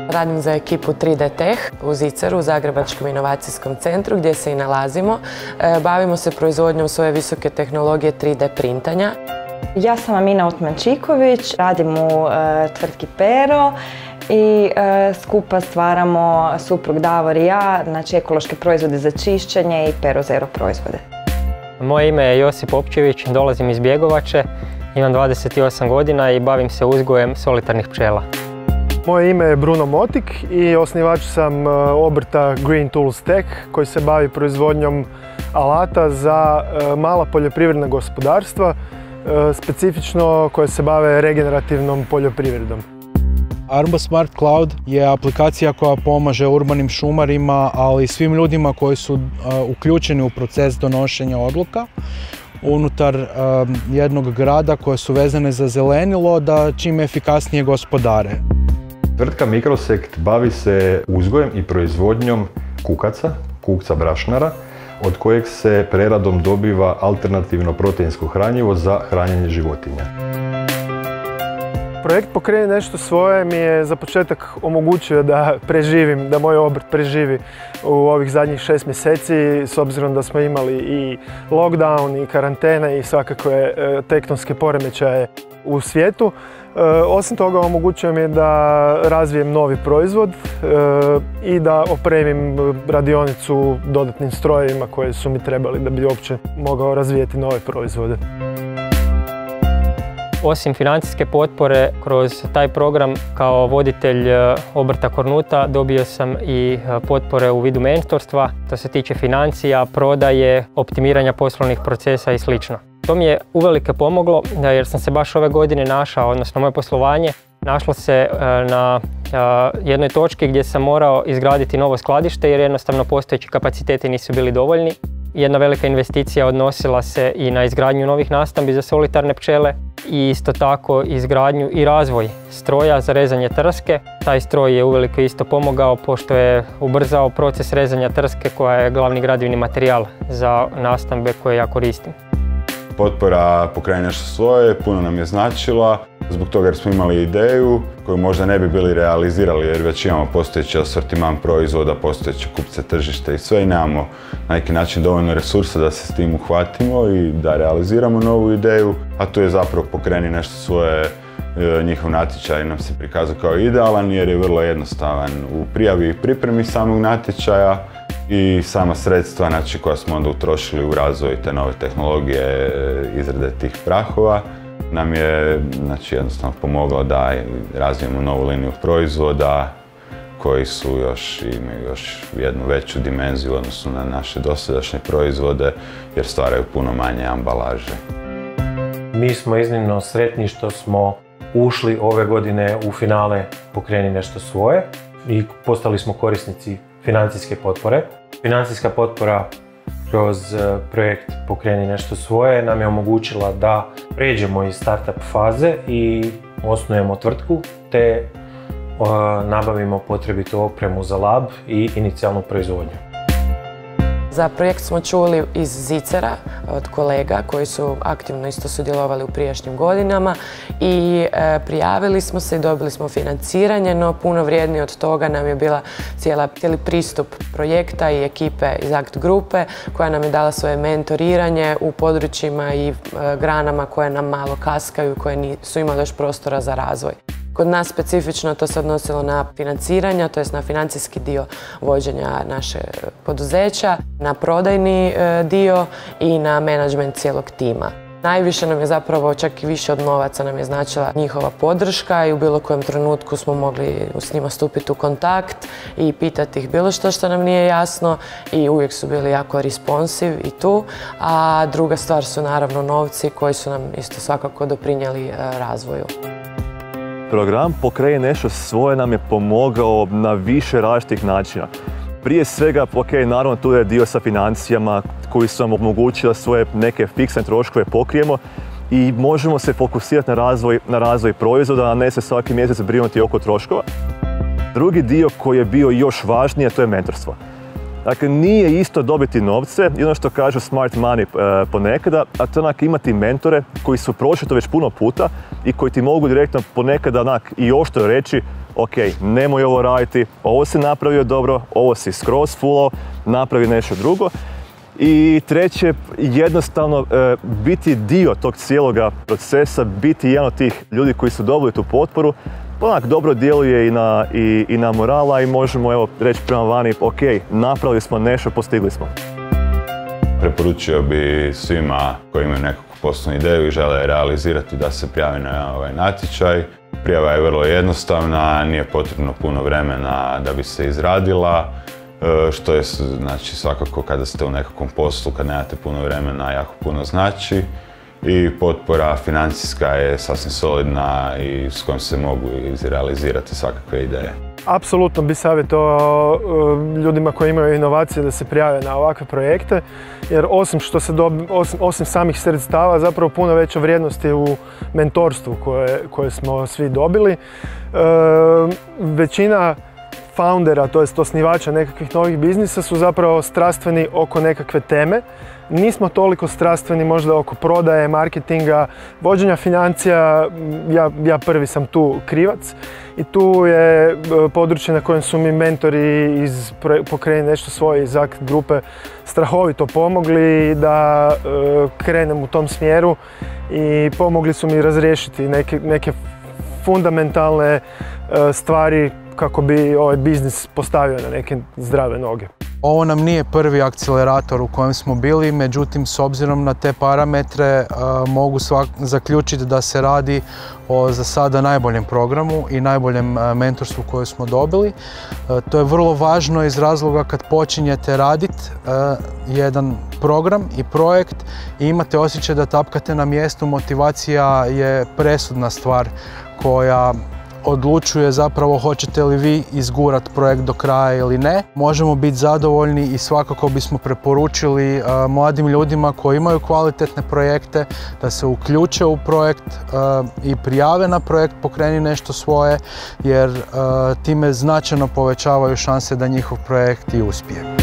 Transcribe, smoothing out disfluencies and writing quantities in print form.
Radim za ekipu 3D Tech u Ziceru, u Zagrebačkom inovacijskom centru gdje se i nalazimo. Bavimo se proizvodnjom svoje visoke tehnologije 3D printanja. Ja sam Amina Utmančiković, radim u tvrtki Pero i skupa stvaramo suprug Davor i ja, znači ekološke proizvode za čišćenje i Pero Zero proizvode. Moje ime je Josip Opčević, dolazim iz Bjegovače, imam 28 godina i bavim se uzgojem solitarnih pčela. Moje ime je Bruno Motik i osnivač sam obrta Green Tools Tech koji se bavi proizvodnjom alata za mala poljoprivredna gospodarstva, specifično koje se bave regenerativnom poljoprivredom. Armba Smart Cloud je aplikacija koja pomaže urbanim šumarima, ali i svim ljudima koji su uključeni u proces donošenja odluka unutar jednog grada koje su vezane za zelenilo da čim efikasnije gospodare. Tvrtka Microsect bavi se uzgojem i proizvodnjom kukaca, kukca brašnara, od kojeg se preradom dobiva alternativno proteinsko hranjivo za hranjenje životinja. Projekt Pokreni nešto svoje mi je za početak omogućio da preživim, da moj obrt preživi u ovih zadnjih 6 mjeseci, s obzirom da smo imali i lockdown i karantene i svakakve tektonske poremećaje u svijetu. Osim toga omogućuje mi da razvijem novi proizvod i da opremim radionicu dodatnim strojevima koje su mi trebali da bi uopće mogao razvijeti nove proizvode. Osim financijske potpore, kroz taj program kao voditelj obrta Kornuta dobio sam i potpore u vidu mentorstva, to se tiče financija, prodaje, optimiranja poslovnih procesa i sl. To mi je uvelike pomoglo jer sam se baš ove godine našao, odnosno moje poslovanje, našlo se na jednoj točki gdje sam morao izgraditi novo skladište jer jednostavno postojeći kapaciteti nisu bili dovoljni. Jedna velika investicija odnosila se i na izgradnju novih nastambi za solitarne pčele i isto tako izgradnju i razvoj stroja za rezanje trske. Taj stroj je uveliko isto pomogao pošto je ubrzao proces rezanja trske koja je glavni gradivni materijal za nastambe koje ja koristim. Potpora Pokreni nešto svoje puno nam je značila zbog toga jer smo imali ideju koju možda ne bi bili realizirali jer već imamo postojeći asortiman proizvoda, postojeće kupce, tržište i sve i nemamo na neki način dovoljno resursa da se s tim uhvatimo i da realiziramo novu ideju, a tu je zapravo Pokreni nešto svoje. Njihov natječaj nam se prikazao kao idealan jer je vrlo jednostavan u prijavi i pripremi samog natječaja i sama sredstva koja smo onda utrošili u razvoj te nove tehnologije izrade tih prahova nam je jednostavno pomoglo da razvijemo novu liniju proizvoda koji imaju još jednu veću dimenziju u odnosu na naše dosadašnje proizvode jer stvaraju puno manje ambalaže. Mi smo iznimno sretni što smo ušli ove godine u finale Pokreni nešto svoje i postali smo korisnici financijske potpore. Financijska potpora kroz projekt Pokreni nešto svoje nam je omogućila da pređemo iz startup faze i osnujemo tvrtku te nabavimo potrebitu opremu za lab i inicijalnu proizvodnju. Za projekt smo čuli iz Zicera od kolega koji su aktivno isto sudjelovali u prijašnjim godinama i prijavili smo se i dobili smo financiranje, no puno vrijednije od toga nam je bila cijeli pristup projekta i ekipe iz Akt grupe koja nam je dala svoje mentoriranje u područjima i granama koje nam malo kaskaju i koje nisu imali još prostora za razvoj. Kod nas specifično to se odnosilo na financiranja, to jest na financijski dio vođenja naše poduzeća, na prodajni dio i na menadžment cijelog tima. Najviše nam je zapravo, čak i više od novaca nam je značila njihova podrška i u bilo kojem trenutku smo mogli s njima stupiti u kontakt i pitati ih bilo što nam nije jasno i uvijek su bili jako responsive i tu. A druga stvar su naravno novci koji su nam isto svakako doprinijeli razvoju. Program Pokreni nešto svoje nam je pomogao na više različitih načina. Prije svega, naravno tu je dio sa financijama koji su nam omogućili da svoje neke fiksne troškove pokrijemo i možemo se fokusirati na razvoj proizvoda, a ne se svaki mjesec brinuti oko troškova. Drugi dio koji je bio još važniji, to je mentorstvo. Dakle, nije isto dobiti novce i ono što kažu smart money ponekada, a to onak imati mentore koji su prošli to već puno puta i koji ti mogu direktno ponekada onak i oštro reći ok, nemoj ovo raditi, ovo si napravio dobro, ovo si skroz fulao, napravi nešto drugo. I treće, jednostavno biti dio tog cijeloga procesa, biti jedan od tih ljudi koji su dobili tu potporu, onak dobro djeluje i na morala i možemo evo reći prema vani, ok, napravili smo nešto, postigli smo. Preporučio bi svima koji imaju nekakvu poslovnu ideju i žele realizirati da se prijave na ovaj natječaj. Prijava je vrlo jednostavna, nije potrebno puno vremena da bi se izradila, što je znači, svakako kada ste u nekakvom poslu, kad nemate puno vremena, jako puno znači. I potpora financijska je sasvim solidna i s kojom se mogu izrealizirati svakakve ideje. Apsolutno bi savjetovao ljudima koji imaju inovacije da se prijave na ovakve projekte, jer osim samih sredstava zapravo puno veća vrijednost je u mentorstvu koje smo svi dobili. Većina foundera, to jest osnivača nekakvih novih biznisa su zapravo strastveni oko nekakve teme. Nismo toliko strastveni možda oko prodaje, marketinga, vođenja financija, ja prvi sam tu krivac. I tu je područje na kojem su mi mentori iz Pokreni nešto svoje iz ACT grupe strahovito pomogli da krenem u tom smjeru i pomogli su mi razriješiti neke fundamentalne stvari kako bi ovaj biznis postavio na neke zdrave noge. Ovo nam nije prvi akcelerator u kojem smo bili, međutim s obzirom na te parametre mogu zaključiti da se radi o za sada najboljem programu i najboljem mentorstvu koje smo dobili. To je vrlo važno iz razloga kad počinjete raditi jedan program i projekt i imate osjećaj da tapkate na mjestu, motivacija je presudna stvar koja odlučuje zapravo hoćete li vi izgurati projekt do kraja ili ne. Možemo biti zadovoljni i svakako bismo preporučili mladim ljudima koji imaju kvalitetne projekte da se uključe u projekt i prijave na projekt Pokreni nešto svoje, jer time značajno povećavaju šanse da njihov projekt i uspije.